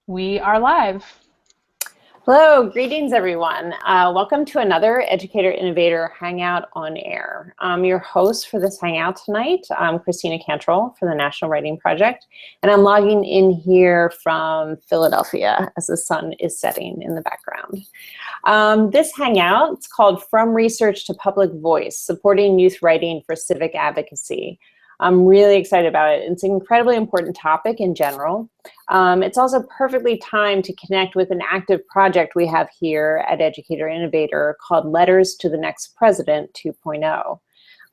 We are live. Hello, greetings everyone. Welcome to another Educator Innovator Hangout on Air. I'm your host for this Hangout tonight. I'm Christina Cantrell for the National Writing Project, and I'm logging in here from Philadelphia as the sun is setting in the background. This Hangout is called From Research to Public Voice, Supporting Youth Writing for Civic Advocacy. I'm really excited about it. It's an incredibly important topic in general. It's also perfectly timed to connect with an active project we have here at Educator Innovator called Letters to the Next President 2.0.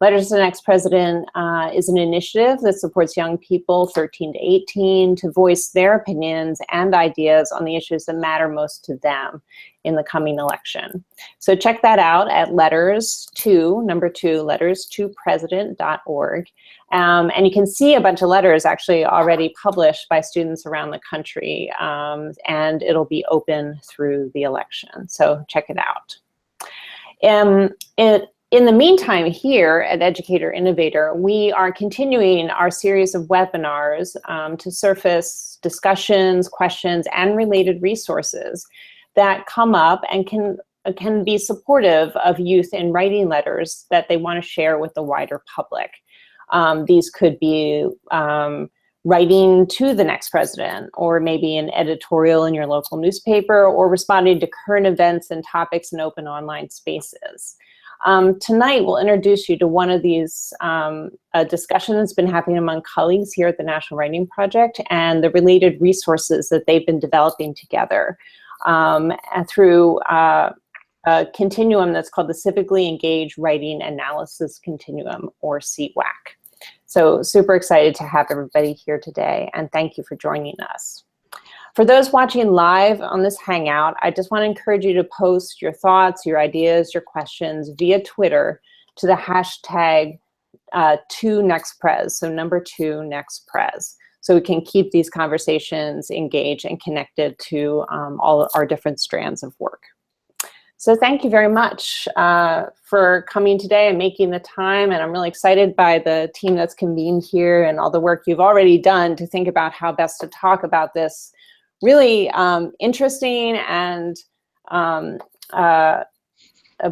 Letters to the Next President is an initiative that supports young people 13 to 18 to voice their opinions and ideas on the issues that matter most to them in the coming election. So check that out at letters2president.org. And you can see a bunch of letters actually already published by students around the country, and it'll be open through the election. So check it out. In the meantime, here at Educator Innovator, we are continuing our series of webinars to surface discussions, questions, and related resources that come up and can be supportive of youth in writing letters that they want to share with the wider public. These could be writing to the next president, or maybe an editorial in your local newspaper, or responding to current events and topics in open online spaces. Tonight, we'll introduce you to one of these discussions that's been happening among colleagues here at the National Writing Project and the related resources that they've been developing together through a continuum that's called the Civically Engaged Writing Analysis Continuum, or CEWAC. So super excited to have everybody here today, and thank you for joining us. For those watching live on this Hangout, I just want to encourage you to post your thoughts, your ideas, your questions via Twitter to the hashtag 2nextpres, so number 2nextpres, so we can keep these conversations engaged and connected to all our different strands of work. So thank you very much for coming today and making the time, and I'm really excited by the team that's convened here and all the work you've already done to think about how best to talk about this really interesting and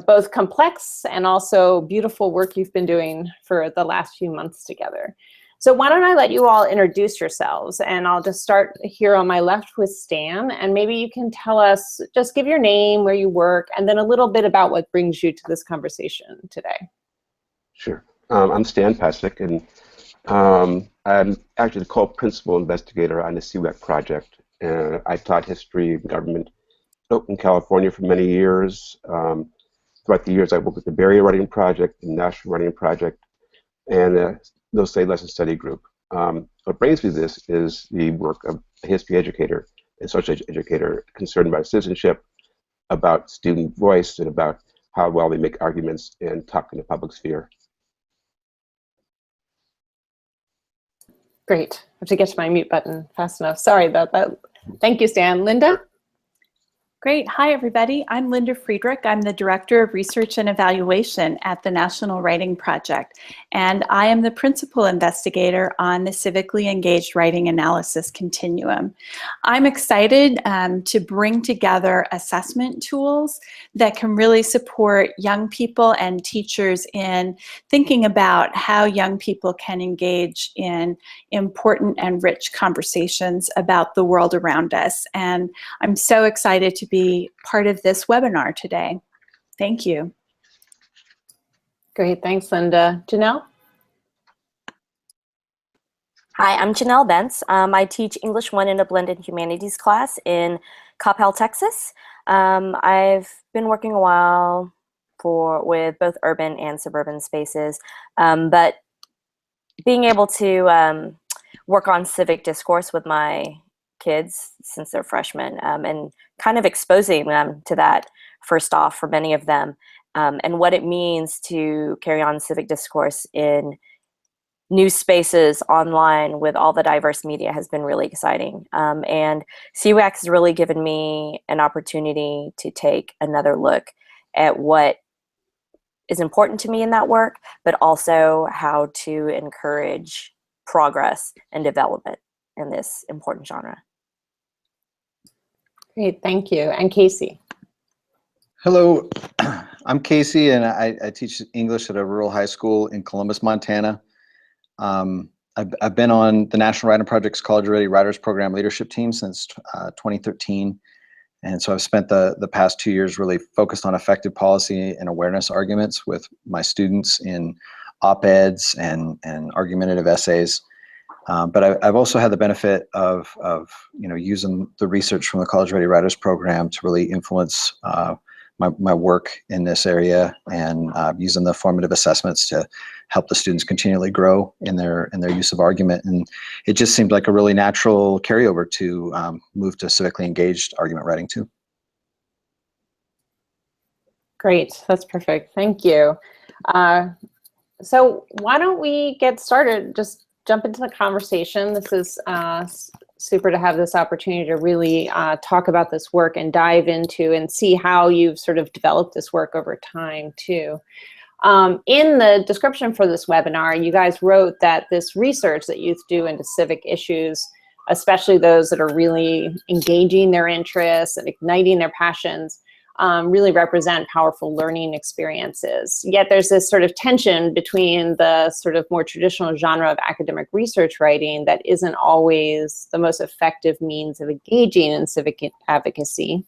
both complex and also beautiful work you've been doing for the last few months together. So why don't I let you all introduce yourselves, and I'll just start here on my left with Stan, and maybe you can tell us, just give your name, where you work, and then a little bit about what brings you to this conversation today. Sure. I'm Stan Pasek, and I'm actually the co-principal investigator on the CEWAC project. I taught history and government in California for many years. Throughout the years, I worked with the Barrier Writing Project, the National Writing Project, and the No Say Lesson Study Group. What brings me to this is the work of a history educator and social educator concerned about citizenship, about student voice, and about how well they make arguments and talk in the public sphere. Great. I have to get to my mute button fast enough. Sorry about that. Thank you, Stan. Linda? Great. Hi, everybody. I'm Linda Friedrich. I'm the Director of Research and Evaluation at the National Writing Project, and I am the Principal Investigator on the Civically Engaged Writing Analysis Continuum. I'm excited to bring together assessment tools that can really support young people and teachers in thinking about how young people can engage in important and rich conversations about the world around us. And I'm so excited to be part of this webinar today. Thank you. Great, thanks, Linda. Janelle? Hi, I'm Janelle Bentz. I teach English 1 in a blended humanities class in Coppell, Texas. I've been working a while with both urban and suburban spaces, but being able to work on civic discourse with my kids since they're freshmen and kind of exposing them to that first off for many of them and what it means to carry on civic discourse in new spaces online with all the diverse media has been really exciting. And CEWAC has really given me an opportunity to take another look at what is important to me in that work, but also how to encourage progress and development in this important genre. Great, thank you. And Casey. Hello, I'm Casey, and I teach English at a rural high school in Columbus, Montana. I've been on the National Writing Project's College Ready Writers Program leadership team since 2013. And so I've spent the past 2 years really focused on effective policy and awareness arguments with my students in op-eds and argumentative essays. But I've also had the benefit of using the research from the College Ready Writers Program to really influence my work in this area, and using the formative assessments to help the students continually grow in their use of argument. And it just seemed like a really natural carryover to move to civically engaged argument writing too. Great, that's perfect. Thank you. So why don't we get started? Just jump into the conversation. This is super to have this opportunity to really talk about this work and dive into and see how you've sort of developed this work over time too. In the description for this webinar, you guys wrote that this research that youth do into civic issues, especially those that are really engaging their interests and igniting their passions, really represent powerful learning experiences. Yet there's this sort of tension between the sort of more traditional genre of academic research writing that isn't always the most effective means of engaging in civic advocacy.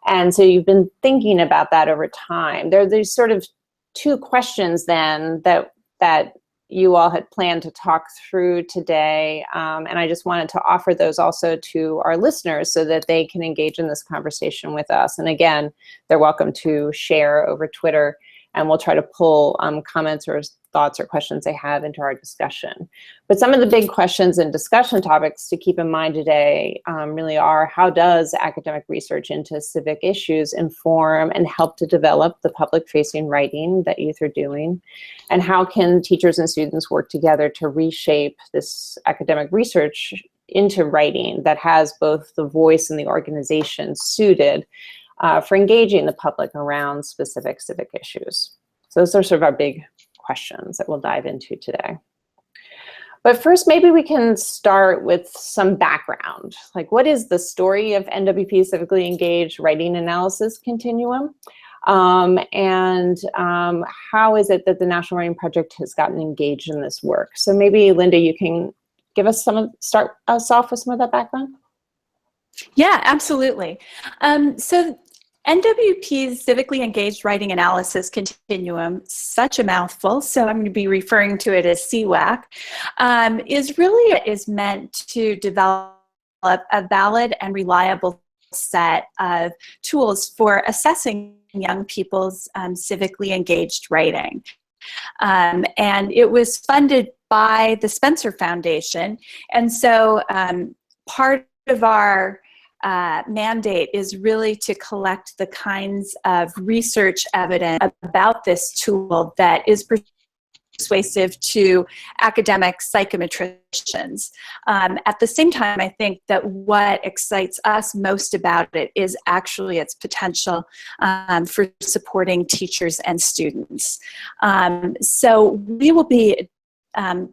And so you've been thinking about that over time. There's sort of two questions then that you all had planned to talk through today, and I just wanted to offer those also to our listeners so that they can engage in this conversation with us. And again, they're welcome to share over Twitter, and we'll try to pull comments or thoughts or questions they have into our discussion. But some of the big questions and discussion topics to keep in mind today really are: how does academic research into civic issues inform and help to develop the public-facing writing that youth are doing? And how can teachers and students work together to reshape this academic research into writing that has both the voice and the organization suited for engaging the public around specific civic issues? So those are sort of our big questions that we'll dive into today. But first, maybe we can start with some background. Like, what is the story of NWP Civically Engaged Writing Analysis Continuum? And how is it that the National Writing Project has gotten engaged in this work? So maybe, Linda, you can give us start us off with some of that background? Yeah, absolutely. So NWP's Civically Engaged Writing Analysis Continuum, such a mouthful, so I'm going to be referring to it as CEWAC, is meant to develop a valid and reliable set of tools for assessing young people's civically engaged writing. And it was funded by the Spencer Foundation, and so part of our mandate is really to collect the kinds of research evidence about this tool that is persuasive to academic psychometricians. At the same time, I think that what excites us most about it is actually its potential for supporting teachers and students. So we will be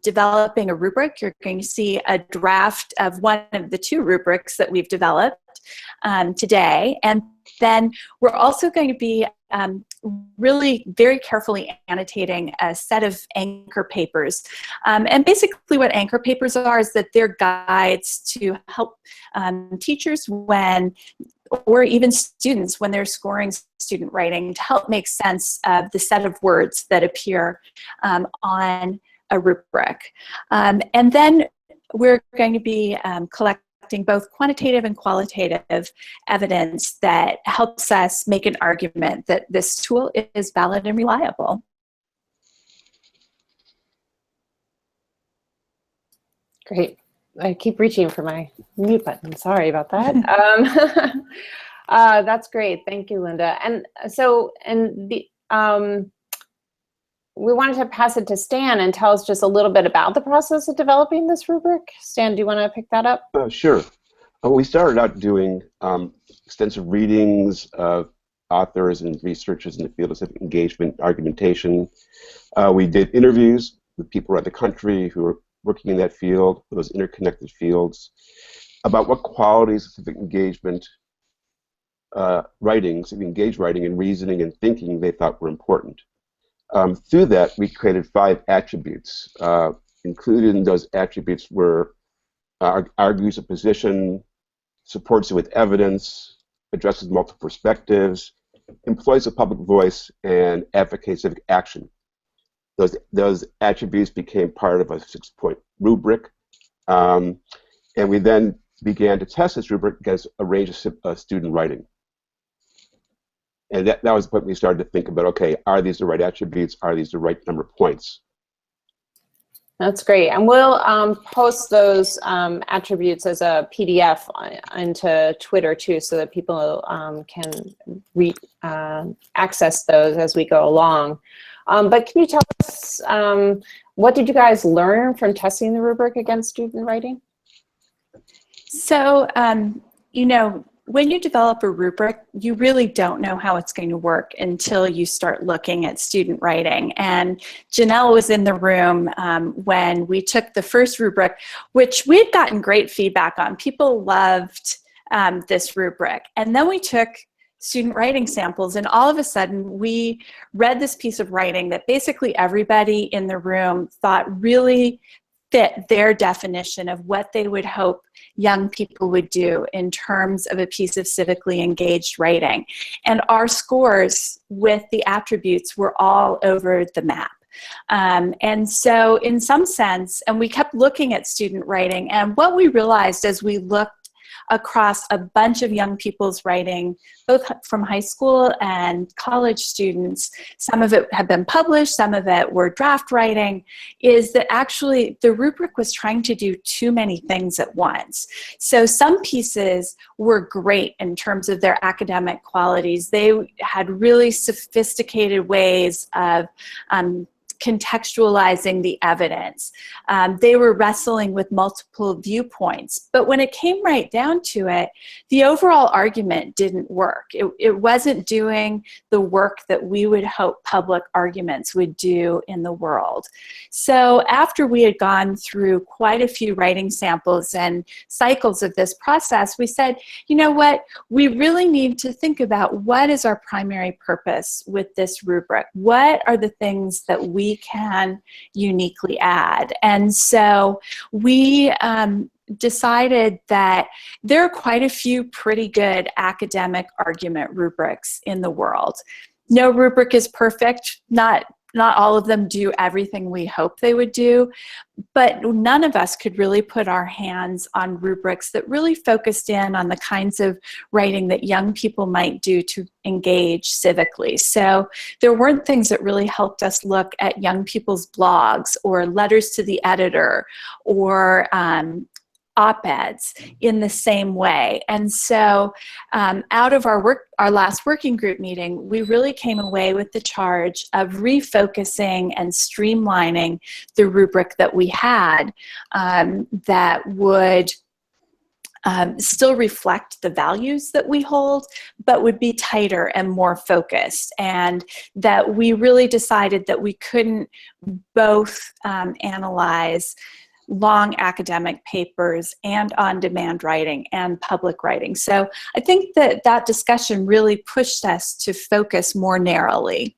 developing a rubric. You're going to see a draft of one of the two rubrics that we've developed today. And then we're also going to be really very carefully annotating a set of anchor papers. And basically what anchor papers are is that they're guides to help teachers or even students when they're scoring student writing, to help make sense of the set of words that appear on a rubric. And then we're going to be collecting both quantitative and qualitative evidence that helps us make an argument that this tool is valid and reliable. Great. I keep reaching for my mute button. Sorry about that. That's great. Thank you, Linda. And so, we wanted to pass it to Stan and tell us just a little bit about the process of developing this rubric. Stan, do you want to pick that up? Sure. We started out doing extensive readings of authors and researchers in the field of civic engagement argumentation. We did interviews with people around the country who were working in that field, those interconnected fields, about what qualities of civic engagement writings, engaged writing and reasoning and thinking they thought were important. Through that, we created 5 attributes. Included in those attributes were argues a position, supports it with evidence, addresses multiple perspectives, employs a public voice, and advocates civic action. Those attributes became part of a 6-point rubric, and we then began to test this rubric against a range of student writing. And that was the point we started to think about, okay, are these the right attributes? Are these the right number of points? That's great. And we'll post those attributes as a PDF into Twitter too, so that people can access those as we go along. But can you tell us, what did you guys learn from testing the rubric against student writing? So, you know, when you develop a rubric, you really don't know how it's going to work until you start looking at student writing. And Janelle was in the room when we took the first rubric, which we had gotten great feedback on. People loved this rubric. And then we took student writing samples, and all of a sudden we read this piece of writing that basically everybody in the room thought really fit their definition of what they would hope young people would do in terms of a piece of civically engaged writing. And our scores with the attributes were all over the map. And so in some sense, and we kept looking at student writing, and what we realized as we looked across a bunch of young people's writing, both from high school and college students, some of it had been published, some of it were draft writing, is that actually the rubric was trying to do too many things at once. So some pieces were great in terms of their academic qualities. They had really sophisticated ways of contextualizing the evidence. They were wrestling with multiple viewpoints. But when it came right down to it, the overall argument didn't work. It wasn't doing the work that we would hope public arguments would do in the world. So after we had gone through quite a few writing samples and cycles of this process, we said, you know what, we really need to think about what is our primary purpose with this rubric? What are the things that we can uniquely add? And so we decided that there are quite a few pretty good academic argument rubrics in the world. No rubric is perfect. Not all of them do everything we hope they would do, but none of us could really put our hands on rubrics that really focused in on the kinds of writing that young people might do to engage civically. So there weren't things that really helped us look at young people's blogs or letters to the editor or op-eds in the same way. And so out of our last working group meeting, we really came away with the charge of refocusing and streamlining the rubric that we had that would still reflect the values that we hold, but would be tighter and more focused. And that we really decided that we couldn't both analyze long academic papers and on-demand writing and public writing. So I think that that discussion really pushed us to focus more narrowly.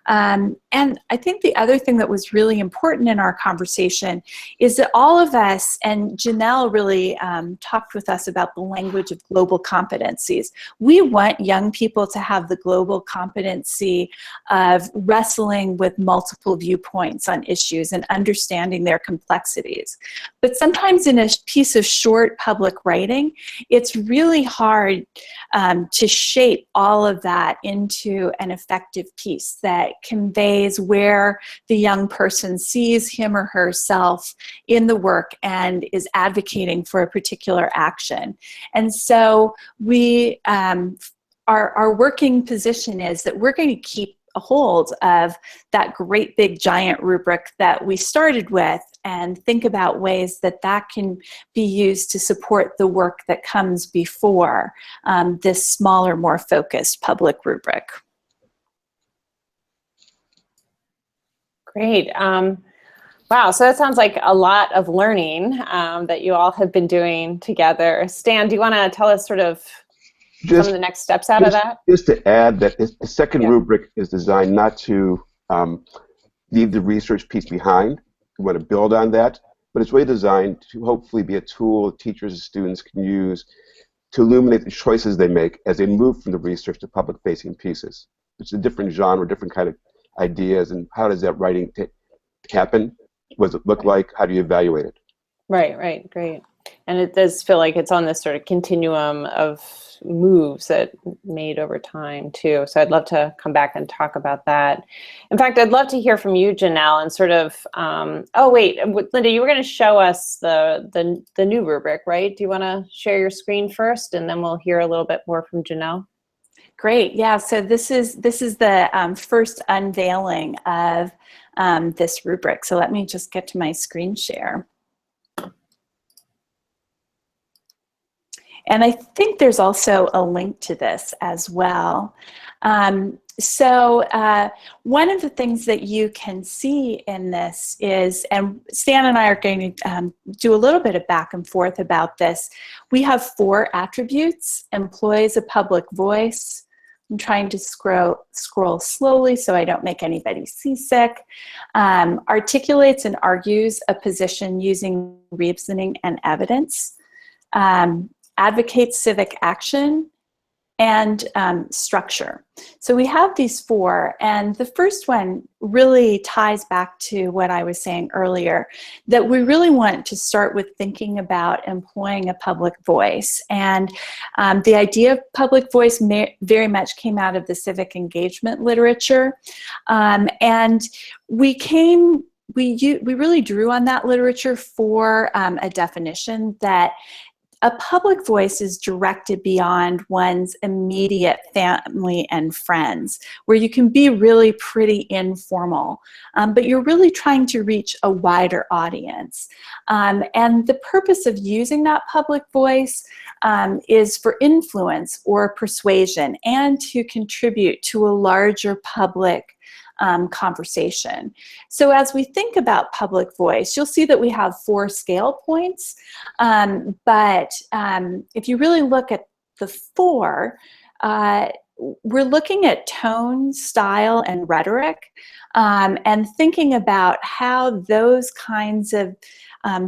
And I think the other thing that was really important in our conversation is that all of us, and Janelle really talked with us about the language of global competencies. We want young people to have the global competency of wrestling with multiple viewpoints on issues and understanding their complexities. But sometimes in a piece of short public writing, it's really hard to shape all of that into an effective piece that conveys where the young person sees him or herself in the work and is advocating for a particular action. And so we, our working position is that we're going to keep a hold of that great big giant rubric that we started with and think about ways that that can be used to support the work that comes before this smaller, more focused public rubric. Great. Wow, so that sounds like a lot of learning that you all have been doing together. Stan, do you want to tell us sort of some of the next steps out of that? Just to add that the second Yeah. rubric is designed not to leave the research piece behind. We want to build on that, but it's really designed to hopefully be a tool teachers and students can use to illuminate the choices they make as they move from the research to public-facing pieces. It's a different genre, different kind of ideas, and how does that writing happen? What does it look like? How do you evaluate it? Right, great. And it does feel like it's on this sort of continuum of moves that made over time too. So I'd love to come back and talk about that. In fact, I'd love to hear from you, Janelle, and sort of, oh wait, Linda, you were going to show us the new rubric, right? Do you want to share your screen first, and then we'll hear a little bit more from Janelle? Great, yeah, so this is the first unveiling of this rubric. So let me just get to my screen share. And I think there's also a link to this as well. So one of the things that you can see in this is, and Stan and I are going to do a little bit of back and forth about this. We have 4 attributes: employs a public voice. I'm trying to scroll slowly so I don't make anybody seasick. Articulates and argues a position using reasoning and evidence. Advocates civic action, and structure. So we have these 4, and the first one really ties back to what I was saying earlier, that we really want to start with thinking about employing a public voice. And the idea of public voice very much came out of the civic engagement literature. And we really drew on that literature for a definition that a public voice is directed beyond one's immediate family and friends, where you can be really pretty informal, but you're really trying to reach a wider audience. And the purpose of using that public voice is for influence or persuasion and to contribute to a larger public conversation. So as we think about public voice, you'll see that we have 4 scale points, but if you really look at the 4, we're looking at tone, style, and rhetoric, and thinking about how those kinds of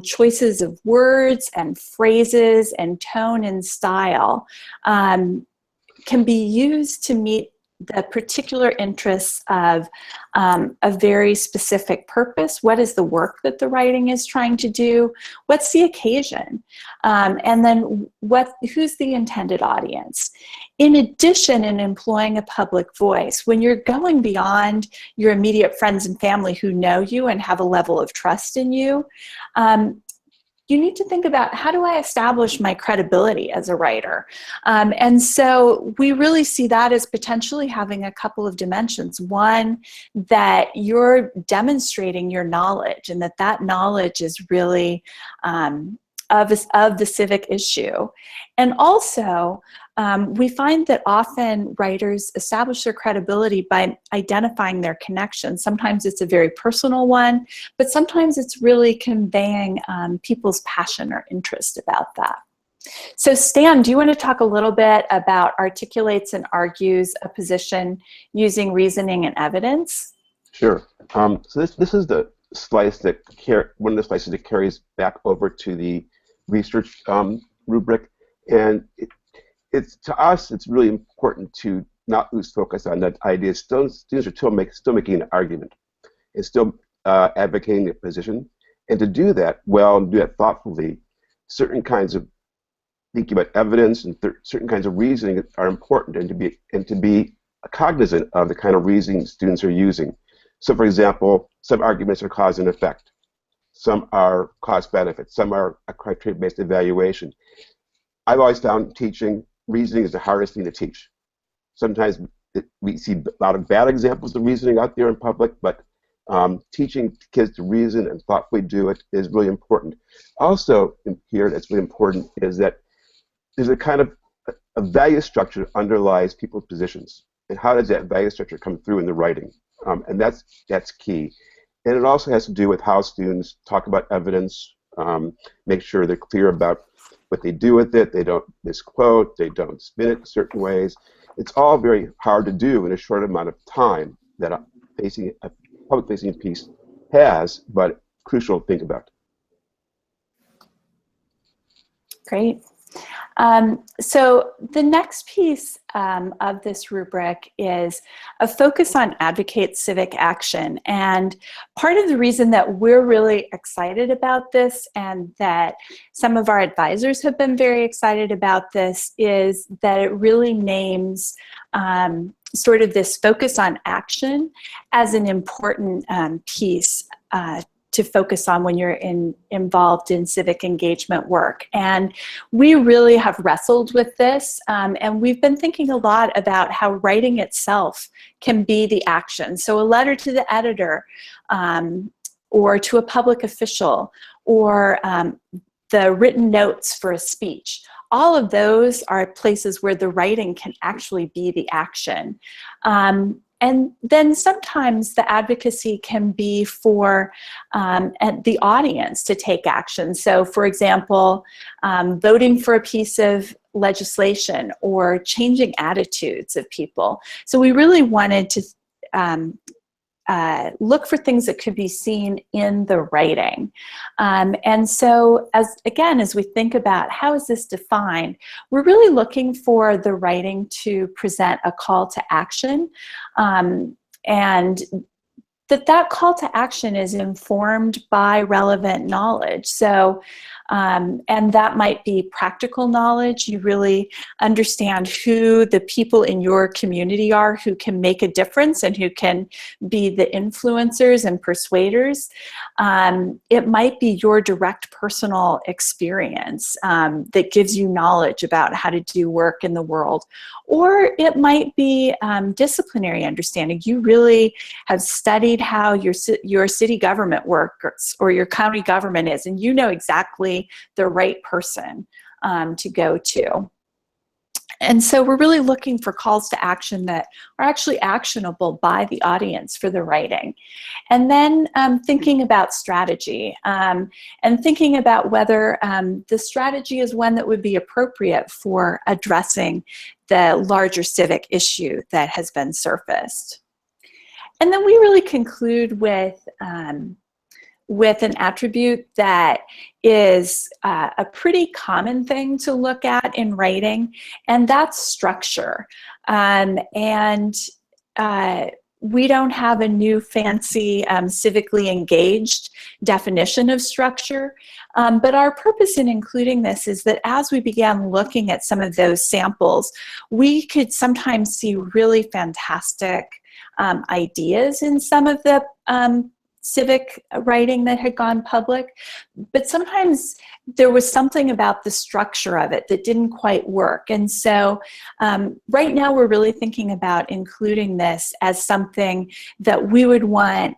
choices of words and phrases and tone and style can be used to meet the particular interests of a very specific purpose. What is the work that the writing is trying to do? What's the occasion? And then who's the intended audience? In addition, in employing a public voice, when you're going beyond your immediate friends and family who know you and have a level of trust in you, you need to think about, how do I establish my credibility as a writer? And so we really see that as potentially having a couple of dimensions. One, that you're demonstrating your knowledge, and that knowledge is really of the civic issue. And also, we find that often writers establish their credibility by identifying their connection. Sometimes it's a very personal one, but sometimes it's really conveying people's passion or interest about that. So Stan, do you want to talk a little bit about articulates and argues a position using reasoning and evidence? Sure. So this is the slice that one of the slices that carries back over to the research rubric, and it's to us, it's really important to not lose focus on that idea. Students are still making an argument and still advocating their position, and to do that well and do that thoughtfully, certain kinds of thinking about evidence and certain kinds of reasoning are important, and to be cognizant of the kind of reasoning students are using. So, for example, some arguments are cause and effect. Some are cost-benefit. Some are a criteria-based evaluation. I've always found teaching reasoning is the hardest thing to teach. Sometimes we see a lot of bad examples of reasoning out there in public, but teaching kids to reason and thoughtfully do it is really important. Also, in here, that's really important is that there's a kind of a value structure that underlies people's positions, and how does that value structure come through in the writing? And that's key. And it also has to do with how students talk about evidence, make sure they're clear about what they do with it. They don't misquote. They don't spin it certain ways. It's all very hard to do in a short amount of time that a public-facing piece has, but crucial to think about. Great. So the next piece of this rubric is a focus on advocate civic action. And part of the reason that we're really excited about this, and that some of our advisors have been very excited about this, is that it really names sort of this focus on action as an important piece to focus on when you're involved in civic engagement work. And we really have wrestled with this, and we've been thinking a lot about how writing itself can be the action. So a letter to the editor, or to a public official, or the written notes for a speech. All of those are places where the writing can actually be the action. And then sometimes the advocacy can be for the audience to take action. So for example, voting for a piece of legislation or changing attitudes of people. So we really wanted to look for things that could be seen in the writing. And so as we think about how is this defined, we're really looking for the writing to present a call to action, and that call to action is informed by relevant knowledge. So, and that might be practical knowledge. You really understand who the people in your community are who can make a difference and who can be the influencers and persuaders. It might be your direct personal experience that gives you knowledge about how to do work in the world. Or it might be disciplinary understanding. You really have studied how your city government works or your county government is, and you know exactly the right person to go to. And so we're really looking for calls to action that are actually actionable by the audience for the writing. And then thinking about strategy and thinking about whether the strategy is one that would be appropriate for addressing the larger civic issue that has been surfaced. And then we really conclude with an attribute that is a pretty common thing to look at in writing, and that's structure. We don't have a new fancy civically engaged definition of structure, but our purpose in including this is that as we began looking at some of those samples, we could sometimes see really fantastic ideas in some of the civic writing that had gone public, but sometimes there was something about the structure of it that didn't quite work. And so right now we're really thinking about including this as something that we would want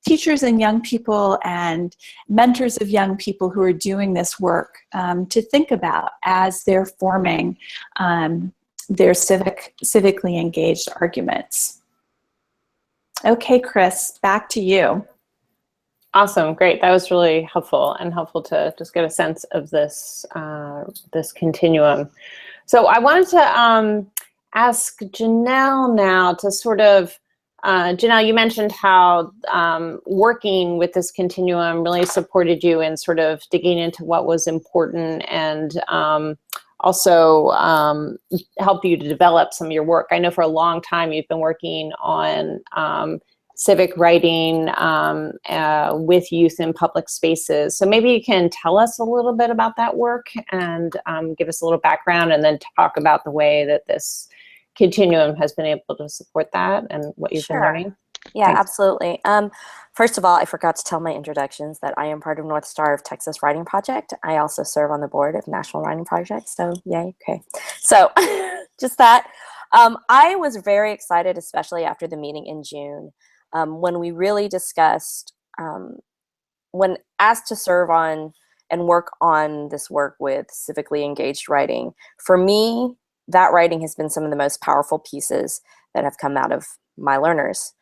teachers and young people and mentors of young people who are doing this work to think about as they're forming their civically engaged arguments. Okay, Chris, back to you. Awesome, great. That was really helpful to just get a sense of this this continuum. So I wanted to ask Janelle now to sort of, Janelle, you mentioned how working with this continuum really supported you in sort of digging into what was important and also help you to develop some of your work. I know for a long time you've been working on civic writing with youth in public spaces. So maybe you can tell us a little bit about that work and give us a little background, and then talk about the way that this continuum has been able to support that and what you've been learning. Yeah, Thanks. absolutely. First of all, I forgot to tell my introductions that I am part of North Star of Texas Writing Project. I also serve on the board of National Writing Project, so yay, okay. So just that. I was very excited, especially after the meeting in June, when we really discussed, when asked to serve on and work on this work with civically engaged writing. For me, that writing has been some of the most powerful pieces that have come out of my learners.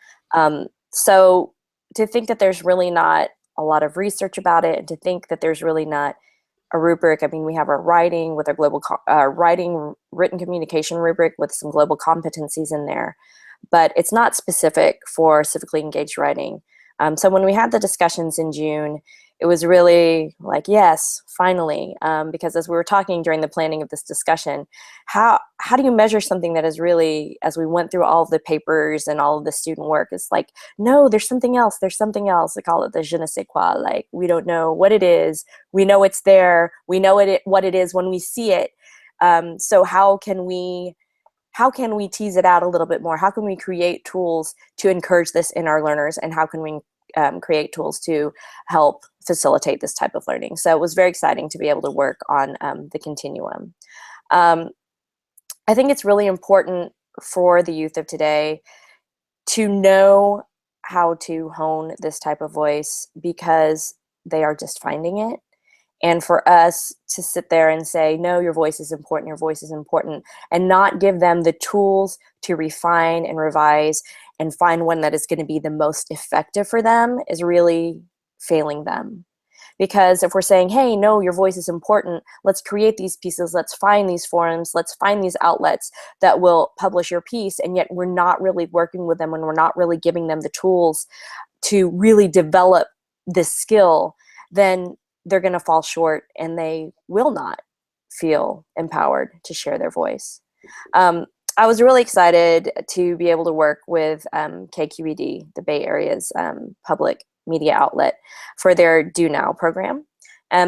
So to think that there's really not a lot of research about it, and to think that there's really not a rubric. I mean, we have our writing with our global writing, written communication rubric with some global competencies in there, but it's not specific for civically engaged writing. So when we had the discussions in June, it was really like, yes, finally, because as we were talking during the planning of this discussion, how do you measure something that is really, as we went through all of the papers and all of the student work, it's like, no, there's something else, there's something else. They call it the je ne sais quoi, like we don't know what it is, we know it's there, we know what it is when we see it. So how can we tease it out a little bit more? How can we create tools to encourage this in our learners, and how can we create tools to help facilitate this type of learning? So it was very exciting to be able to work on the continuum. I think it's really important for the youth of today to know how to hone this type of voice, because they are just finding it. And for us to sit there and say, no, your voice is important, your voice is important, and not give them the tools to refine and revise and find one that is going to be the most effective for them is really failing them. Because if we're saying, hey, no, your voice is important, let's create these pieces, let's find these forums, let's find these outlets that will publish your piece, and yet we're not really working with them and we're not really giving them the tools to really develop this skill, then they're going to fall short and they will not feel empowered to share their voice. I was really excited to be able to work with KQED, the Bay Area's public media outlet, for their Do Now program.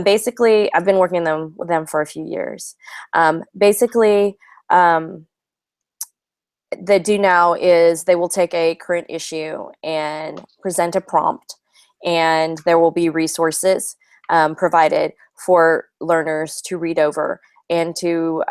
Basically, I've been working with them for a few years. The Do Now is they will take a current issue and present a prompt, and there will be resources provided for learners to read over and to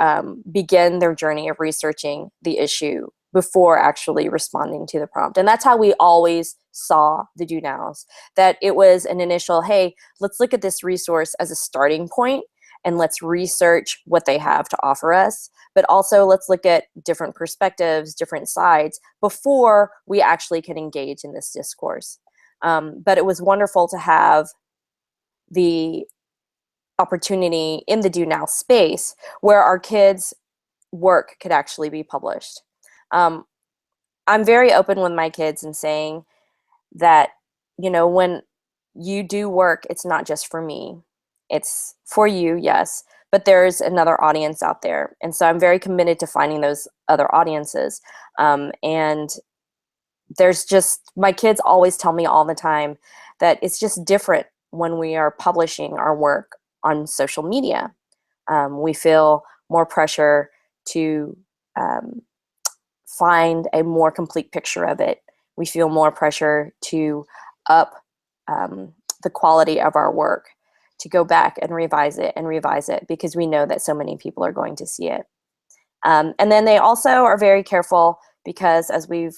begin their journey of researching the issue before actually responding to the prompt. And that's how we always saw the Do Nows, that it was an initial, hey, let's look at this resource as a starting point and let's research what they have to offer us. But also let's look at different perspectives, different sides before we actually can engage in this discourse. But it was wonderful to have the opportunity in the Do Now space where our kids' work could actually be published. I'm very open with my kids in saying that, you know, when you do work, it's not just for me. It's for you, yes, but there's another audience out there. And so I'm very committed to finding those other audiences. And there's just, my kids always tell me all the time that it's just different when we are publishing our work on social media. We feel more pressure to find a more complete picture of it. We feel more pressure to up the quality of our work, to go back and revise it because we know that so many people are going to see it. And then they also are very careful because as we've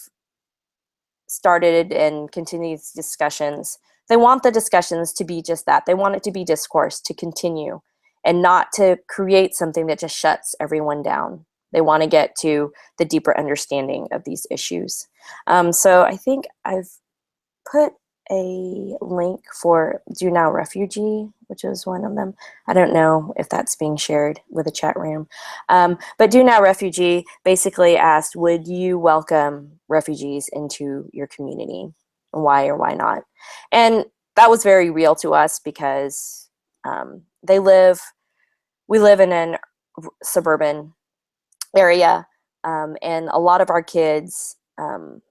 started and continued these discussions, they want the discussions to be just that. They want it to be discourse, to continue, and not to create something that just shuts everyone down. They want to get to the deeper understanding of these issues. So I think I've put a link for Do Now Refugee, which is one of them. I don't know if that's being shared with the chat room. But Do Now Refugee basically asked, would you welcome refugees into your community? Why or why not? And that was very real to us because we live in a suburban area, and a lot of our kids,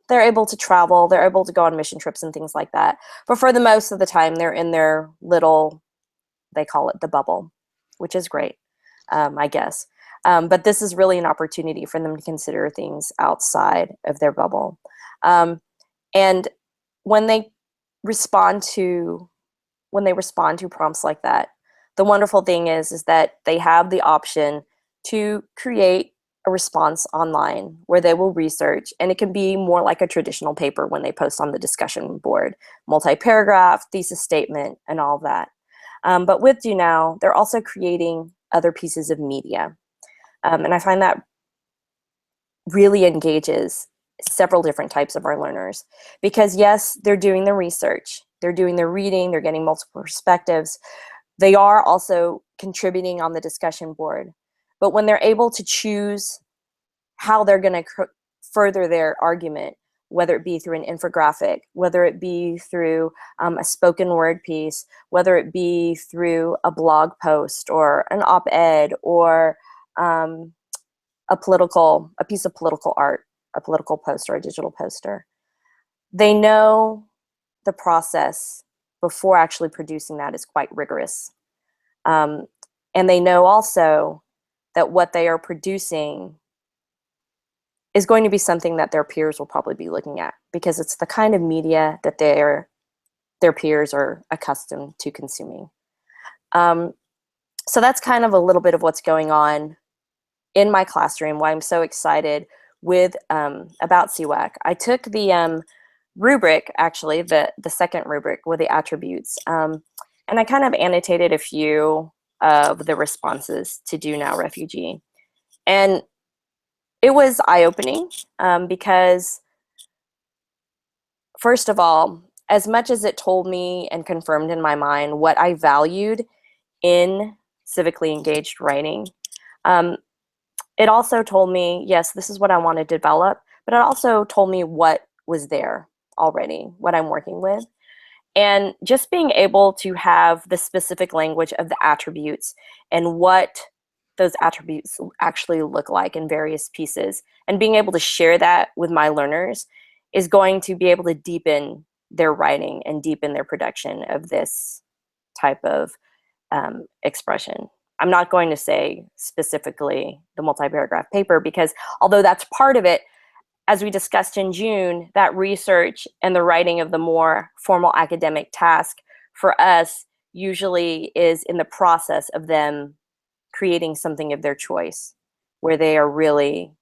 they're able to travel, they're able to go on mission trips and things like that. But for the most of the time, they're in their little, they call it the bubble, which is great, I guess. But this is really an opportunity for them to consider things outside of their bubble. And when they respond to prompts like that, the wonderful thing is that they have the option to create a response online where they will research, and it can be more like a traditional paper when they post on the discussion board, multi-paragraph, thesis statement, and all of that. But with Do Now, they're also creating other pieces of media. And I find that really engages several different types of our learners because yes, they're doing the research, they're doing the reading, they're getting multiple perspectives, They are also contributing on the discussion board. But when they're able to choose how they're going to further their argument, whether it be through an infographic, whether it be through a spoken word piece, whether it be through a blog post or an op-ed or a piece of political art, a political poster, a digital poster. They know the process before actually producing that is quite rigorous. And they know also that what they are producing is going to be something that their peers will probably be looking at, because it's the kind of media that their peers are accustomed to consuming. So that's kind of a little bit of what's going on in my classroom, why I'm so excited with about CEWAC. I took the rubric, actually, the second rubric with the attributes, and I kind of annotated a few of the responses to Do Now Refugee. And it was eye-opening because, first of all, as much as it told me and confirmed in my mind what I valued in civically engaged writing, it also told me, yes, this is what I want to develop, but it also told me what was there already, what I'm working with. And just being able to have the specific language of the attributes and what those attributes actually look like in various pieces, and being able to share that with my learners is going to be able to deepen their writing and deepen their production of this type of expression. I'm not going to say specifically the multi-paragraph paper, because although that's part of it, as we discussed in June, that research and the writing of the more formal academic task for us usually is in the process of them creating something of their choice, where they are really,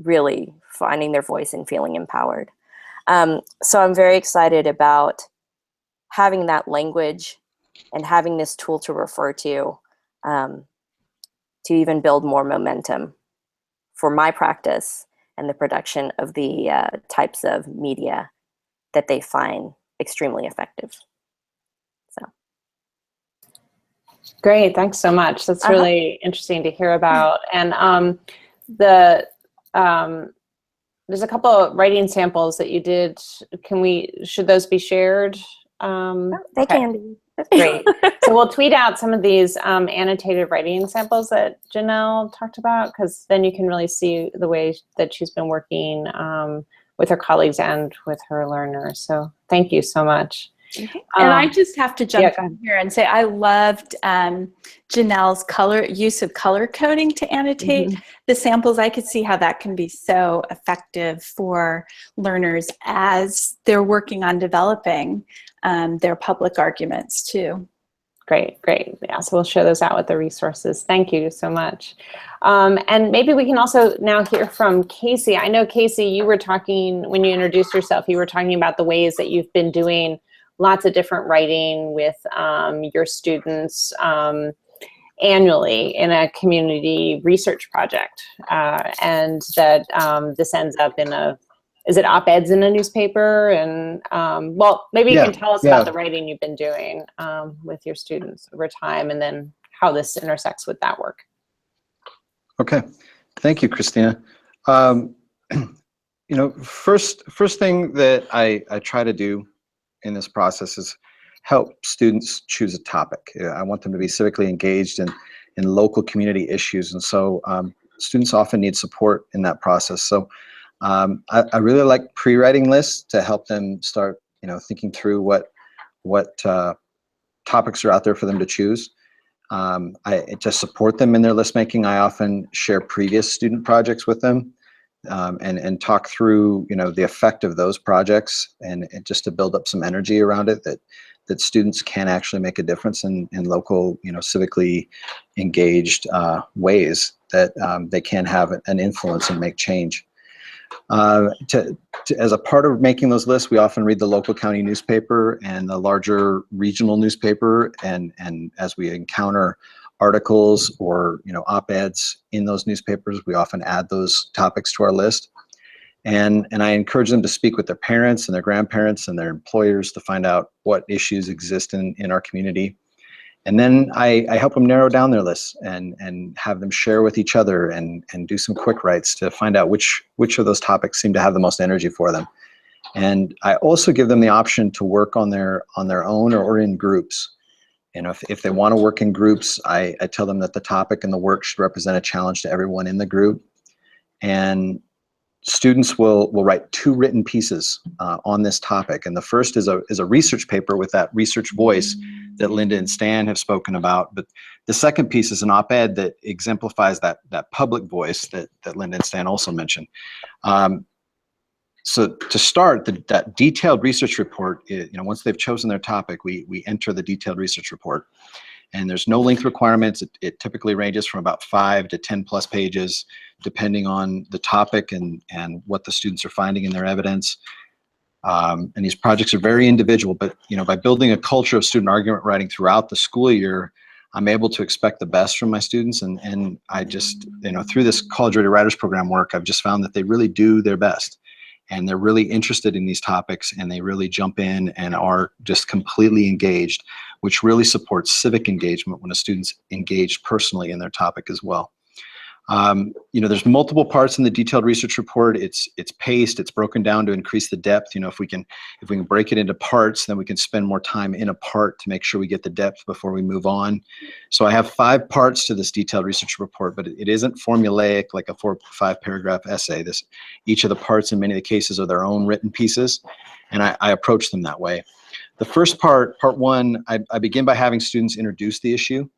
really finding their voice and feeling empowered. So I'm very excited about having that language and having this tool to refer to even build more momentum for my practice and the production of the types of media that they find extremely effective. So. Great, thanks so much. That's really interesting to hear about. And there's a couple of writing samples that you did. Should those be shared? They can be. Great. So we'll tweet out some of these annotated writing samples that Janelle talked about, because then you can really see the way that she's been working with her colleagues and with her learners. So thank you so much. Okay. And I just have to jump in here and say I loved Janelle's use of color coding to annotate the samples. I could see how that can be so effective for learners as they're working on developing their public arguments too. Great, great. Yeah, so we'll share those out with the resources. Thank you so much. And maybe we can also now hear from Casey. I know, Casey, you were talking, when you introduced yourself, you were talking about the ways that you've been doing lots of different writing with your students annually in a community research project. And that this ends up in is it op-eds in a newspaper? And well, maybe you can tell us about the writing you've been doing with your students over time, and then how this intersects with that work. Okay, thank you, Christina. You know, first thing that I try to do in this process is help students choose a topic. I want them to be civically engaged in local community issues, and so students often need support in that process. So I really like pre-writing lists to help them start, thinking through what topics are out there for them to choose. To support them in their list making, I often share previous student projects with them. And talk through, the effect of those projects, and just to build up some energy around it, that students can actually make a difference in local, civically engaged ways that they can have an influence and make change. As a part of making those lists, we often read the local county newspaper and the larger regional newspaper, and as we encounter articles or op-eds in those newspapers, we often add those topics to our list, and I encourage them to speak with their parents and their grandparents and their employers to find out what issues exist in our community, And then I help them narrow down their lists and have them share with each other and do some quick writes to find out which of those topics seem to have the most energy for them. And I also give them the option to work on their own or in groups. And if they want to work in groups, I tell them that the topic and the work should represent a challenge to everyone in the group. And students will write 2 written pieces on this topic. And the first is a research paper with that research voice that Linda and Stan have spoken about. But the second piece is an op-ed that exemplifies that public voice that Linda and Stan also mentioned. So to start, that detailed research report, once they've chosen their topic, we enter the detailed research report. And there's no length requirements. It typically ranges from about 5 to 10 plus pages, depending on the topic and what the students are finding in their evidence. And these projects are very individual, but by building a culture of student argument writing throughout the school year, I'm able to expect the best from my students. And I just, through this College Ready Writers Program work, I've just found that they really do their best. And they're really interested in these topics, and they really jump in and are just completely engaged, which really supports civic engagement when a student's engaged personally in their topic as well. There's multiple parts in the detailed research report. It's paced, it's broken down to increase the depth. If we can break it into parts, then we can spend more time in a part to make sure we get the depth before we move on. So I have 5 parts to this detailed research report, but it isn't formulaic like a 4 or 5 paragraph essay. Each of the parts in many of the cases are their own written pieces, and I approach them that way. The first part 1, I begin by having students introduce the issue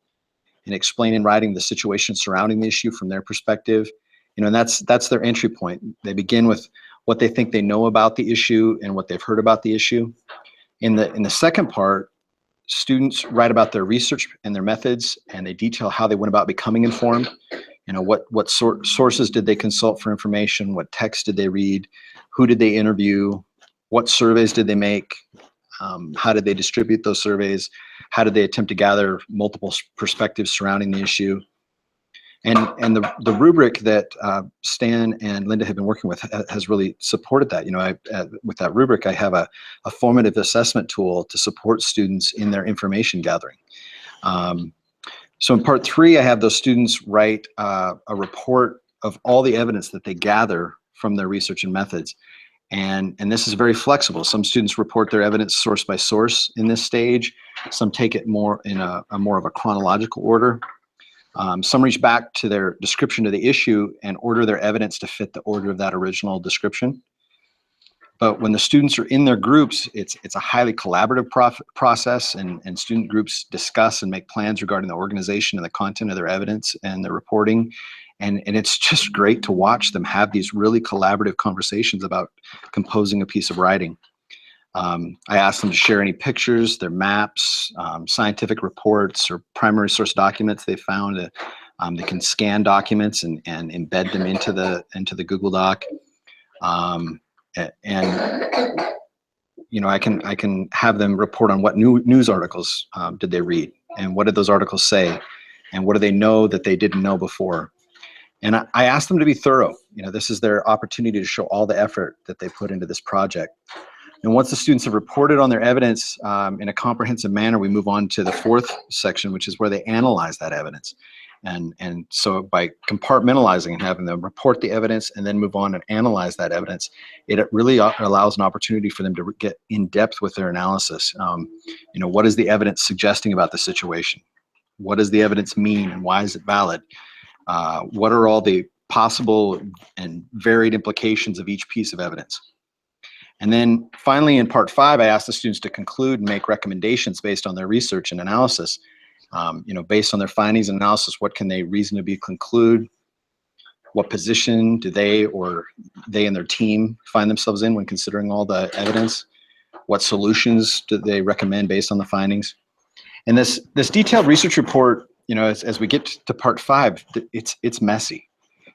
and explain in writing the situation surrounding the issue from their perspective. And that's their entry point. They begin with what they think they know about the issue and what they've heard about the issue. In the second part, students write about their research and their methods, and they detail how they went about becoming informed. What sources did they consult for information? What texts did they read? Who did they interview? What surveys did they make? How did they distribute those surveys? How did they attempt to gather multiple perspectives surrounding the issue? And the rubric that Stan and Linda have been working with has really supported that. With that rubric, I have a formative assessment tool to support students in their information gathering. So in part 3, I have those students write a report of all the evidence that they gather from their research and methods. And this is very flexible. Some students report their evidence source by source in this stage. Some take it more in a more of a chronological order. Some reach back to their description of the issue and order their evidence to fit the order of that original description. But when the students are in their groups, it's a highly collaborative process, and student groups discuss and make plans regarding the organization and the content of their evidence and their reporting. And it's just great to watch them have these really collaborative conversations about composing a piece of writing. I ask them to share any pictures, their maps, scientific reports, or primary source documents they found. They can scan documents and embed them into the Google Doc. I can have them report on what news articles did they read, and what did those articles say, and what do they know that they didn't know before. And I asked them to be thorough. This is their opportunity to show all the effort that they put into this project. And once the students have reported on their evidence in a comprehensive manner, we move on to the 4th section, which is where they analyze that evidence. And so by compartmentalizing and having them report the evidence and then move on and analyze that evidence, it really allows an opportunity for them to get in depth with their analysis. What is the evidence suggesting about the situation? What does the evidence mean, and why is it valid? What are all the possible and varied implications of each piece of evidence? And then finally, in part 5, I asked the students to conclude and make recommendations based on their research and analysis. Based on their findings and analysis, what can they reasonably conclude? What position do they and their team find themselves in when considering all the evidence? What solutions do they recommend based on the findings? And this detailed research report, as we get to part 5, it's messy.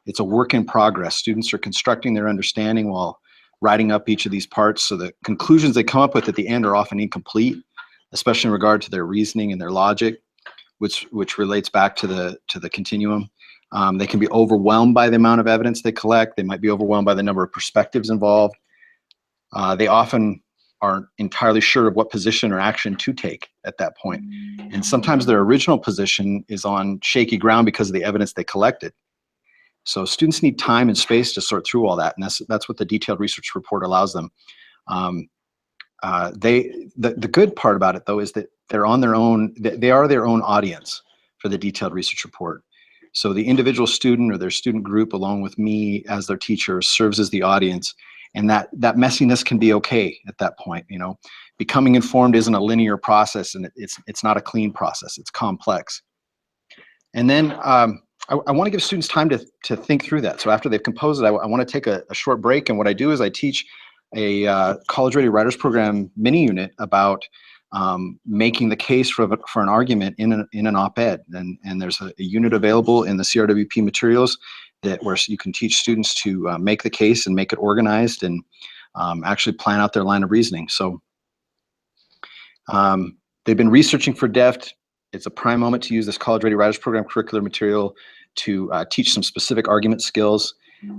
It's a work in progress. Students are constructing their understanding while writing up each of these parts. So the conclusions they come up with at the end are often incomplete, especially in regard to their reasoning and their logic, which relates back to the continuum. They can be overwhelmed by the amount of evidence they collect. They might be overwhelmed by the number of perspectives involved. They often aren't entirely sure of what position or action to take at that point. And sometimes their original position is on shaky ground because of the evidence they collected. So students need time and space to sort through all that, and that's what the detailed research report allows them. The good part about it, though, is that they're on their own. They are their own audience for the detailed research report. So the individual student or their student group, along with me as their teacher, serves as the audience, and that messiness can be okay at that point. You know, becoming informed isn't a linear process, and it's not a clean process. It's complex. And then I want to give students time to think through that. So after they've composed it, I want to take a short break, and what I do is I teach a college-ready writers program mini unit about making the case for an argument in an op-ed, and there's a unit available in the CRWP materials where you can teach students to make the case and make it organized and actually plan out their line of reasoning. So they've been researching for DEFT. It's a prime moment to use this college-ready writers program curricular material to teach some specific argument skills,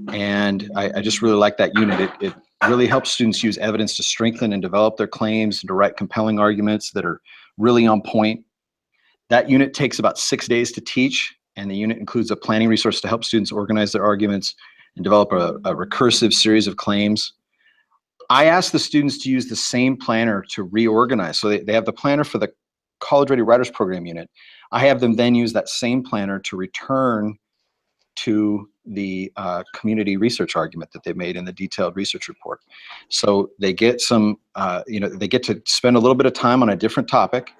and I just really like that unit. It really helps students use evidence to strengthen and develop their claims and to write compelling arguments that are really on point. That unit takes about 6 days to teach, and the unit includes a planning resource to help students organize their arguments and develop a recursive series of claims. I ask the students to use the same planner to reorganize. So they have the planner for the College Ready Writers Program unit. I have them then use that same planner to return to the community research argument that they made in the detailed research report. So they get some, they get to spend a little bit of time on a different topic,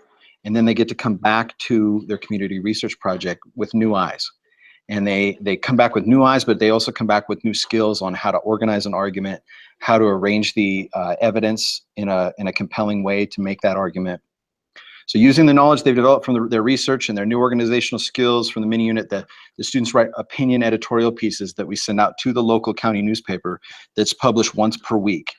and then they get to come back to their community research project with new eyes. And they come back with new eyes, but they also come back with new skills on how to organize an argument, how to arrange the evidence in a compelling way to make that argument. So using the knowledge they've developed from their research and their new organizational skills from the mini unit, the students write opinion editorial pieces that we send out to the local county newspaper that's published once per week.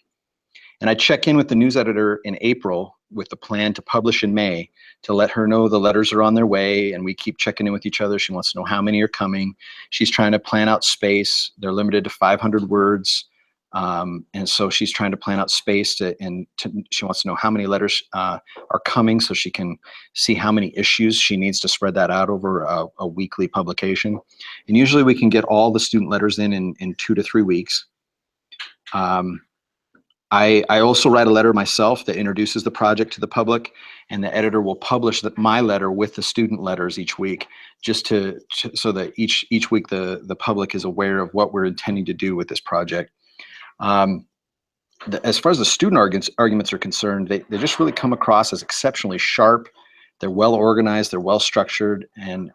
And I check in with the news editor in April with the plan to publish in May to let her know the letters are on their way, and we keep checking in with each other. She wants to know how many are coming. She's trying to plan out space. They're limited to 500 words. And so she's trying to plan out space she wants to know how many letters are coming so she can see how many issues she needs to spread that out over a weekly publication. And usually we can get all the student letters in 2 to 3 weeks. I also write a letter myself that introduces the project to the public, and the editor will publish my letter with the student letters each week, just so that each week the public is aware of what we're intending to do with this project. As far as the student arguments are concerned, they just really come across as exceptionally sharp. They're well organized, they're well structured, and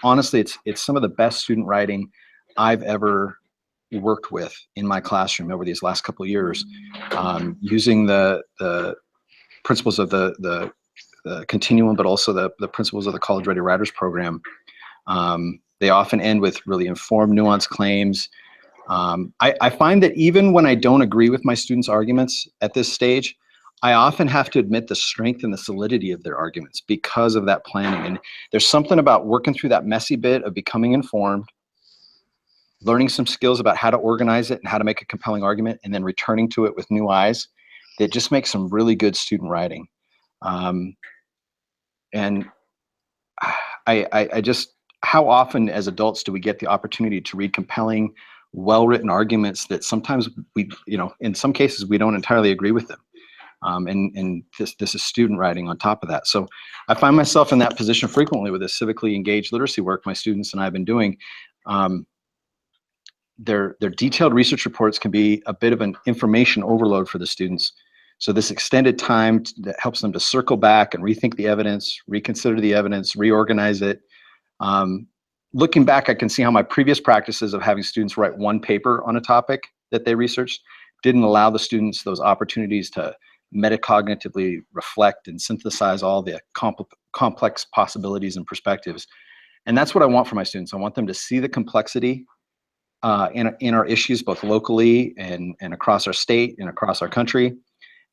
honestly it's some of the best student writing I've ever worked with in my classroom over these last couple of years, using the principles of the Continuum, but also the principles of the College Ready Writers Program. They often end with really informed, nuanced claims. I find that even when I don't agree with my students' arguments at this stage, I often have to admit the strength and the solidity of their arguments because of that planning. And there's something about working through that messy bit of becoming informed, learning some skills about how to organize it and how to make a compelling argument, and then returning to it with new eyes that just makes some really good student writing. And I just, how often as adults do we get the opportunity to read compelling, well-written arguments that sometimes in some cases we don't entirely agree with them. And this is student writing on top of that. So I find myself in that position frequently with the civically engaged literacy work my students and I have been doing. Their detailed research reports can be a bit of an information overload for the students. So this extended time that helps them to circle back and rethink the evidence, reconsider the evidence, reorganize it. Looking back, I can see how my previous practices of having students write one paper on a topic that they researched didn't allow the students those opportunities to metacognitively reflect and synthesize all the complex possibilities and perspectives. And that's what I want for my students. I want them to see the complexity in our issues, both locally and across our state and across our country.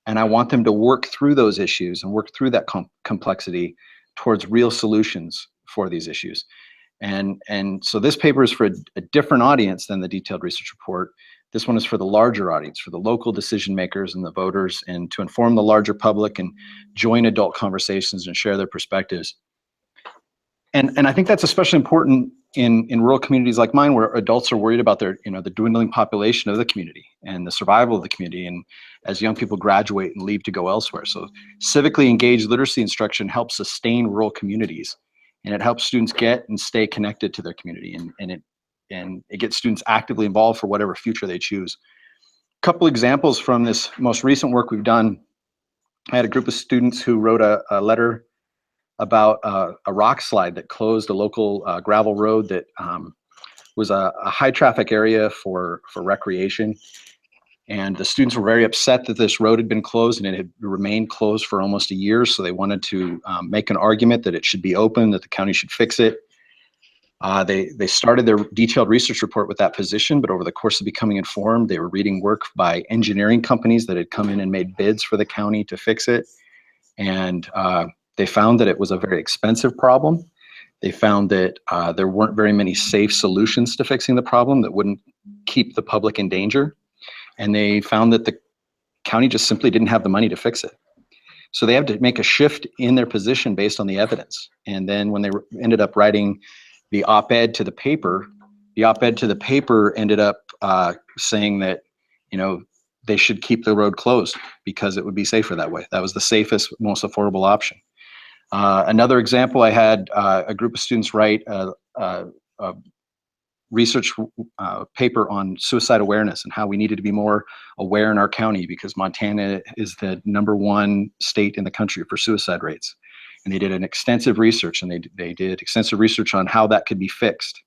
And I want them to work through those issues and work through that complexity towards real solutions for these issues. And so this paper is for a different audience than the detailed research report, This one is for the larger audience, for the local decision makers and the voters, and to inform the larger public and join adult conversations and share their perspectives. And I think that's especially important in rural communities like mine, where adults are worried about their, the dwindling population of the community and the survival of the community, and as young people graduate and leave to go elsewhere. So civically engaged literacy instruction helps sustain rural communities, and it helps students get and stay connected to their community, and it gets students actively involved for whatever future they choose. A couple examples from this most recent work we've done. I had a group of students who wrote a letter about a rock slide that closed a local gravel road that was a high traffic area for recreation. And the students were very upset that this road had been closed, and it had remained closed for almost a year. So they wanted to make an argument that it should be open, that the county should fix it. They started their detailed research report with that position, but over the course of becoming informed, they were reading work by engineering companies that had come in and made bids for the county to fix it. And they found that it was a very expensive problem. They found that there weren't very many safe solutions to fixing the problem that wouldn't keep the public in danger. And they found that the county just simply didn't have the money to fix it. So they had to make a shift in their position based on the evidence. And then when they ended up writing the op-ed to the paper ended up saying that, they should keep the road closed because it would be safer that way. That was the safest, most affordable option. Another example, I had a group of students write a research paper on suicide awareness and how we needed to be more aware in our county because Montana is the #1 state in the country for suicide rates. And they did an extensive research, and they did extensive research on how that could be fixed.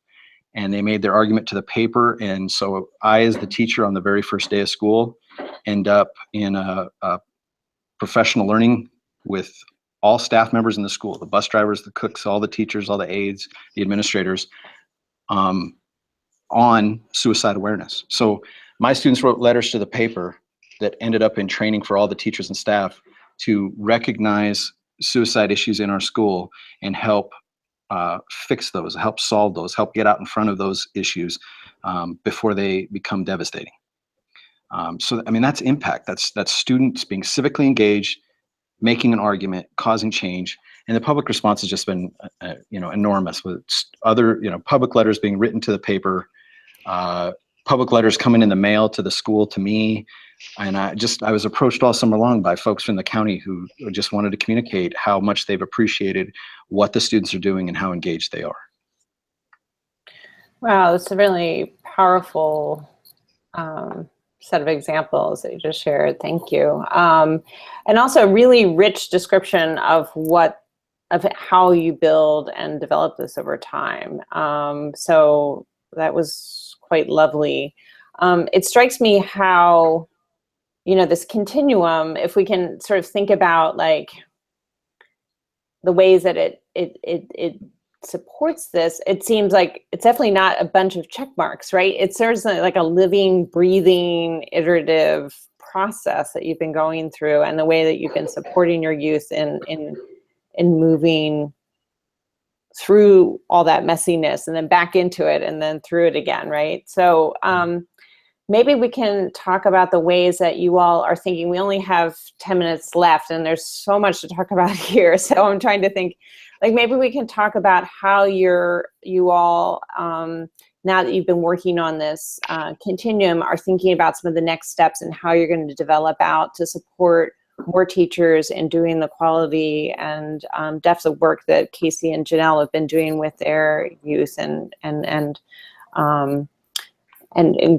And they made their argument to the paper. And so I, as the teacher on the very first day of school, end up in a professional learning with all staff members in the school, the bus drivers, the cooks, all the teachers, all the aides, the administrators, on suicide awareness. So my students wrote letters to the paper that ended up in training for all the teachers and staff to recognize suicide issues in our school and help fix those, help solve those, help get out in front of those issues before they become devastating. So, I mean, that's impact. That's students being civically engaged, making an argument, causing change. And the public response has just been, enormous, with other, public letters being written to the paper, public letters coming in the mail to the school, to me. And I was approached all summer long by folks from the county who just wanted to communicate how much they've appreciated what the students are doing and how engaged they are. Wow, that's a really powerful set of examples that you just shared. Thank you. And also a really rich description of how you build and develop this over time. So that was quite lovely. It strikes me how, this continuum, if we can sort of think about like the ways that it supports this, it seems like it's definitely not a bunch of check marks, right? It's certainly like a living, breathing, iterative process that you've been going through, and the way that you've been supporting your youth in moving through all that messiness and then back into it and then through it again, right? So maybe we can talk about the ways that you all are thinking. We only have 10 minutes left, and there's so much to talk about here. So I'm trying to think, like, maybe we can talk about how you all, now that you've been working on this continuum, are thinking about some of the next steps and how you're going to develop out to support more teachers in doing the quality and depth of work that Casey and Janelle have been doing with their youth, and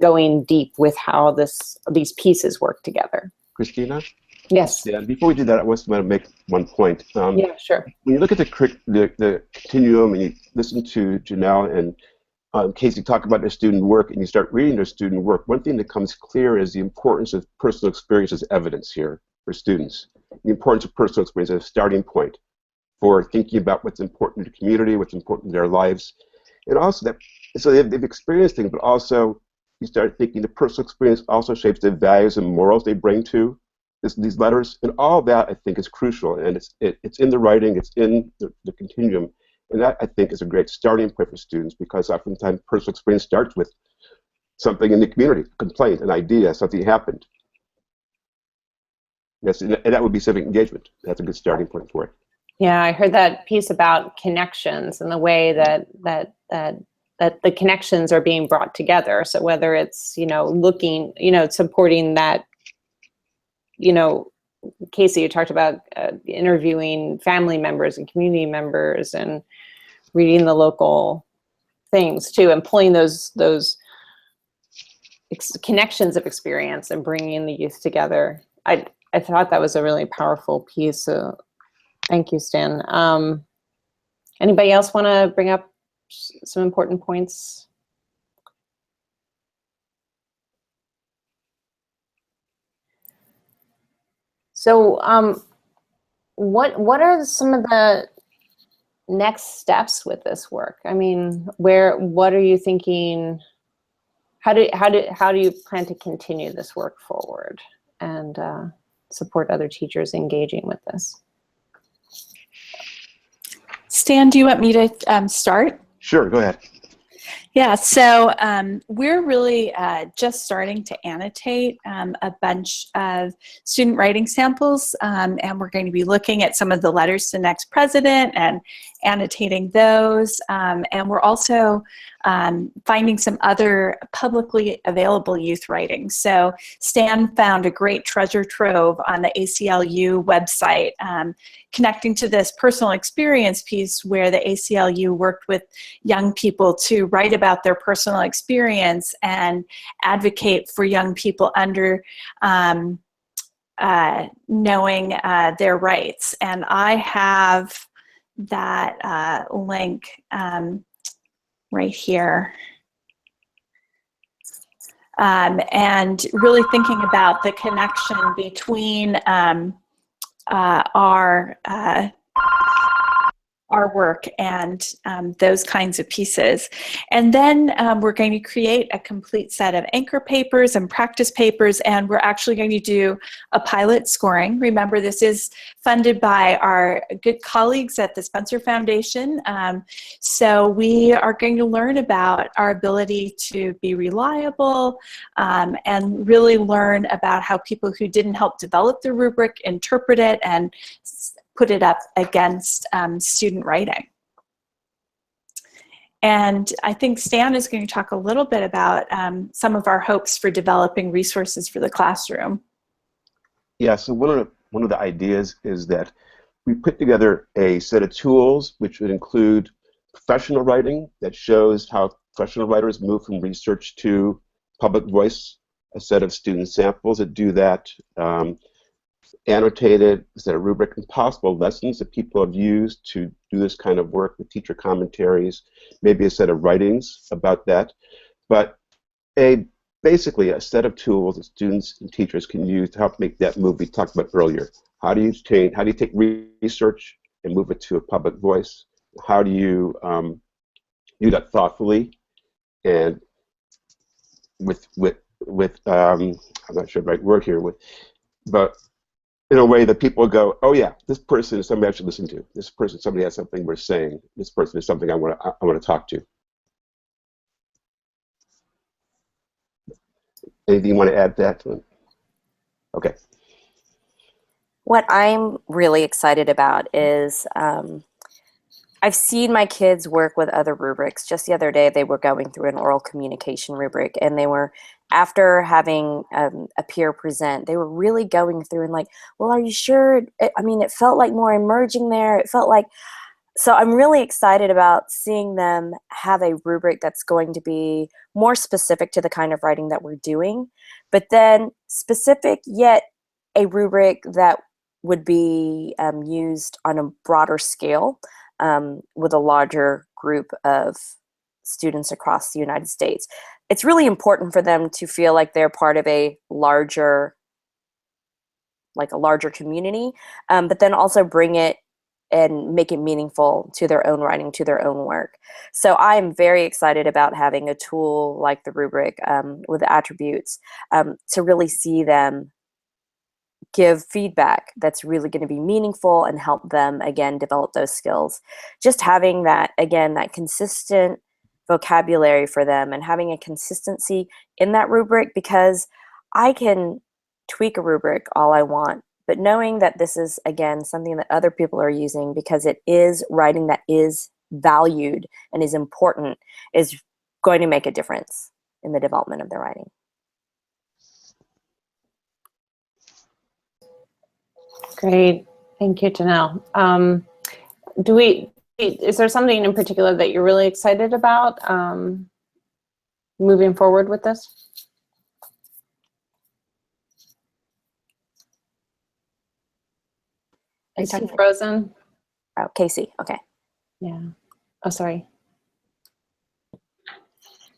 going deep with how these pieces work together. Christina? Yes. Yeah, before we do that, I was going to make one point. Yeah, sure. When you look at the continuum and you listen to Janelle and Casey talk about their student work, and you start reading their student work, one thing that comes clear is the importance of personal experience as evidence here for students. The importance of personal experience as a starting point for thinking about what's important to the community, what's important in their lives. And also so they've experienced things, but also you start thinking the personal experience also shapes the values and morals they bring to these letters. And all that, I think, is crucial. And it's in the writing, it's in the continuum. And that, I think, is a great starting point for students, because oftentimes personal experience starts with something in the community, a complaint, an idea, something happened. Yes, and that would be civic engagement. That's a good starting point for it. Yeah, I heard that piece about connections and the way that the connections are being brought together. So whether it's, looking, supporting that, Casey, you talked about interviewing family members and community members and reading the local things too, and pulling those connections of experience and bringing the youth together. I thought that was a really powerful piece. So thank you, Stan. Anybody else want to bring up some important points? So what are some of the next steps with this work? I mean, what are you thinking? How do you plan to continue this work forward and support other teachers engaging with this? Stan, do you want me to start? Sure, go ahead. Yeah, so we're really just starting to annotate a bunch of student writing samples, and we're going to be looking at some of the letters to the next president and annotating those. And we're also finding some other publicly available youth writing. So Stan found a great treasure trove on the ACLU website, connecting to this personal experience piece where the ACLU worked with young people to write about their personal experience and advocate for young people under knowing their rights. And I have that link right here. And really thinking about the connection between our work and those kinds of pieces. And then we're going to create a complete set of anchor papers and practice papers, and we're actually going to do a pilot scoring. Remember, this is funded by our good colleagues at the Spencer Foundation. So we are going to learn about our ability to be reliable and really learn about how people who didn't help develop the rubric interpret it and put it up against student writing. And I think Stan is going to talk a little bit about some of our hopes for developing resources for the classroom. Yeah, so one of the ideas is that we put together a set of tools which would include professional writing that shows how professional writers move from research to public voice, a set of student samples that do that, annotated, a set of rubric and possible lessons that people have used to do this kind of work with teacher commentaries, maybe a set of writings about that, but basically a set of tools that students and teachers can use to help make that move we talked about earlier. How do you take research and move it to a public voice? How do you do that thoughtfully and with I'm not sure the right word here, but in a way that people go, oh yeah, this person is somebody I should listen to. This person, somebody has something worth saying. This person is something I want to talk to. Anything you want to add to that? Okay. What I'm really excited about is I've seen my kids work with other rubrics. Just the other day, they were going through an oral communication rubric, and they were, after having a peer present, they were really going through and like, well, are you sure? I mean, it felt like more emerging there. It felt like, so I'm really excited about seeing them have a rubric that's going to be more specific to the kind of writing that we're doing, but then specific yet a rubric that would be used on a broader scale with a larger group of students across the United States. It's really important for them to feel like they're part of a larger community, but then also bring it and make it meaningful to their own writing, to their own work. So I am very excited about having a tool like the rubric with the attributes to really see them give feedback that's really going to be meaningful and help them, again, develop those skills. Just having that, again, that consistent vocabulary for them and having a consistency in that rubric, because I can tweak a rubric all I want, but knowing that this is, again, something that other people are using because it is writing that is valued and is important is going to make a difference in the development of their writing. Great. Thank you, Janelle. Is there something in particular that you're really excited about moving forward with this? Is he frozen? Oh, Casey, okay. Yeah. Oh, sorry.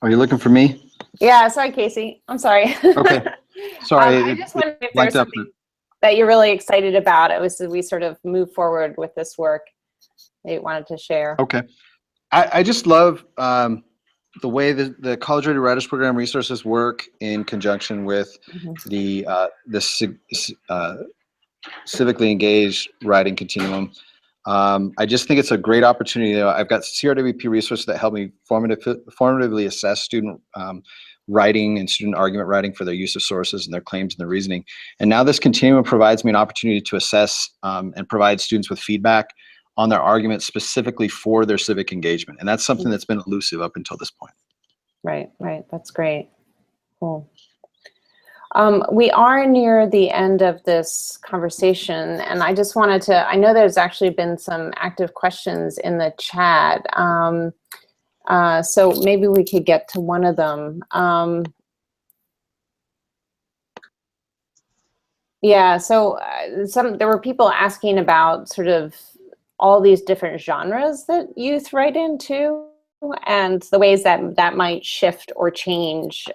Are you looking for me? Yeah, sorry, Casey. I'm sorry. Okay. Sorry. I just wondered if there's something that you're really excited about as we sort of move forward with this work that you wanted to share. Okay. I just love the way the College Ready Writers Program resources work in conjunction with the civically engaged writing continuum. I just think it's a great opportunity. I've got CRWP resources that help me formatively assess student writing and student argument writing for their use of sources and their claims and their reasoning. And now this continuum provides me an opportunity to assess and provide students with feedback on their arguments specifically for their civic engagement. And that's something that's been elusive up until this point. Right, right. That's great. Cool. We are near the end of this conversation, and I just wanted to, I know there's actually been some active questions in the chat, so maybe we could get to one of them. Yeah, so there were people asking about sort of all these different genres that youth write into and the ways that that might shift or change.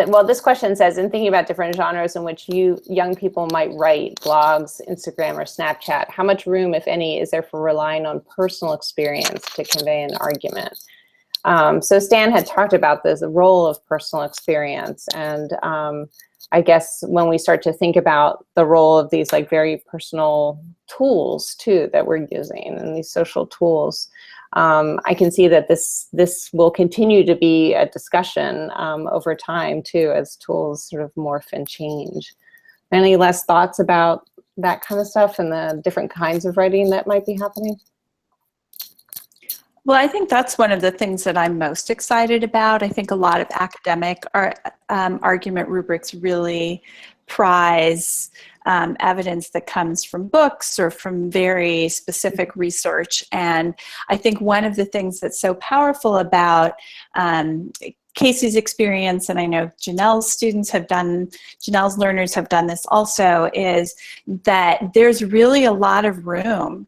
Well, this question says, in thinking about different genres in which young people might write, blogs, Instagram, or Snapchat, how much room, if any, is there for relying on personal experience to convey an argument? So Stan had talked about this, the role of personal experience. And I guess when we start to think about the role of these like very personal tools too that we're using and these social tools, I can see that this will continue to be a discussion over time too, as tools sort of morph and change. Any last thoughts about that kind of stuff and the different kinds of writing that might be happening? Well, I think that's one of the things that I'm most excited about. I think a lot of academic argument rubrics really prize evidence that comes from books or from very specific research. And I think one of the things that's so powerful about Casey's experience, and I know Janelle's Janelle's learners have done this also, is that there's really a lot of room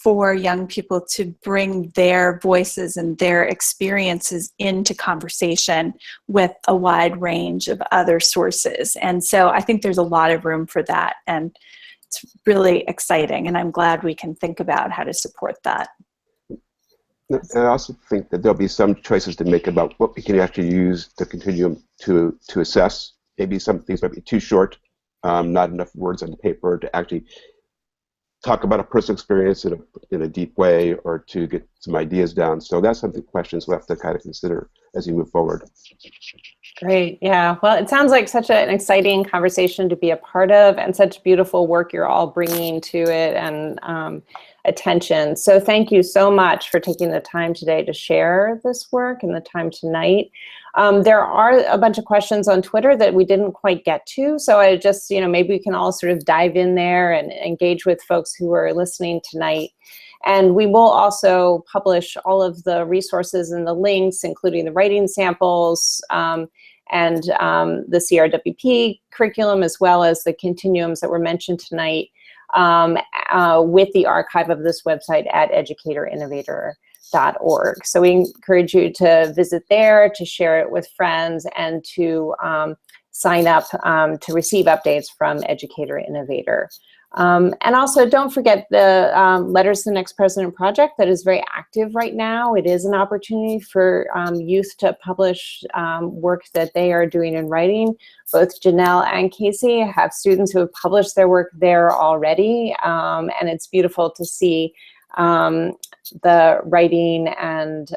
for young people to bring their voices and their experiences into conversation with a wide range of other sources. And so I think there's a lot of room for that, and it's really exciting, and I'm glad we can think about how to support that. I also think that there'll be some choices to make about what we can actually use the continuum to assess. Maybe some things might be too short, not enough words on the paper to actually talk about a personal experience in a deep way, or to get some ideas down. So that's something, questions we'll have to kind of consider as we move forward. Great, yeah. Well, it sounds like such an exciting conversation to be a part of, and such beautiful work you're all bringing to it, and attention. So thank you so much for taking the time today to share this work and the time tonight. There are a bunch of questions on Twitter that we didn't quite get to, so I just, maybe we can all sort of dive in there and engage with folks who are listening tonight. And we will also publish all of the resources and the links, including the writing samples and the CRWP curriculum, as well as the continuums that were mentioned tonight, with the archive of this website at educatorinnovator.org. So we encourage you to visit there, to share it with friends, and to sign up to receive updates from Educator Innovator. And also, don't forget the Letters to the Next President project that is very active right now. It is an opportunity for youth to publish work that they are doing in writing. Both Janelle and Casey have students who have published their work there already, and it's beautiful to see the writing and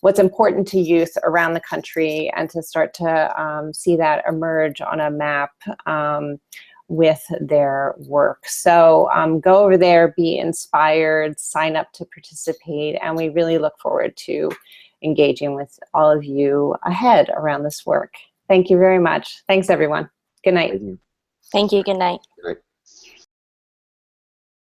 what's important to youth around the country, and to start to see that emerge on a map with their work. So go over there, be inspired, sign up to participate, and we really look forward to engaging with all of you ahead around this work. Thank you very much. Thanks, everyone. Good night. Thank you. Thank you. Good night. Good night.